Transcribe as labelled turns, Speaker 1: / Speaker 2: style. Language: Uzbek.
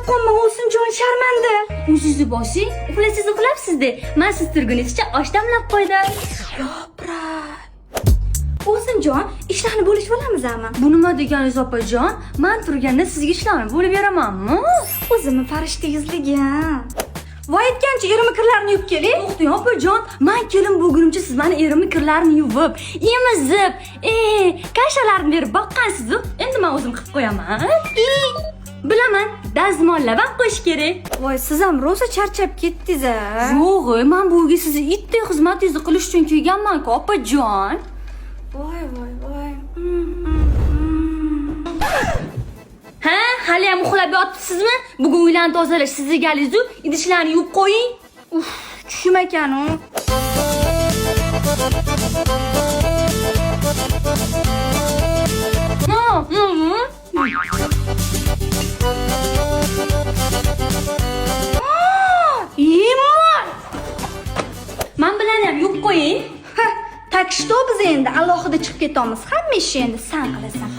Speaker 1: qolma Ovsinjon sharmanda.
Speaker 2: O'zingizni bosing, uxlaysiz-da. Men siz turgunizcha osh damlab qo'ydim.
Speaker 1: Yo'pray. Ovsinjon, ishlarni bo'lishib olamizmi?
Speaker 2: Bu nima deganingiz opajon? Men turganda sizga ishlarni bo'lib beramanmi?
Speaker 1: O'zimni farishta yuzligim. Voy aytgancha erimni kirlarini yuvib keling.
Speaker 2: To'xtang opajon, men kelin bo'lgunimcha siz meni erimni kirlarini yuvib, emizib, kashalarni berib boqqansiz-ku. Endi men o'zim qilib qo'yaman. Bilaman, dazmollab ham qo'yish kerak.
Speaker 1: Voy, siz ham rosa charchab ketdingiz-a.
Speaker 2: Yo'q, men bu uyga sizni itdek xizmatingizni qilish uchun kelganman-ku, opajon.
Speaker 1: Voy.
Speaker 2: Ha, hali ham uxlab yotibsizmi? Bugun uylarni tozalash siz egalingiz-ku, idishlarni yuvib qo'ying.
Speaker 1: Tushim ekan-u.
Speaker 2: Men bilan ham yuvib qo'ying.
Speaker 1: Tak что biz endi alohida chiqib ketamiz. Hamma ishni endi sen qilasan.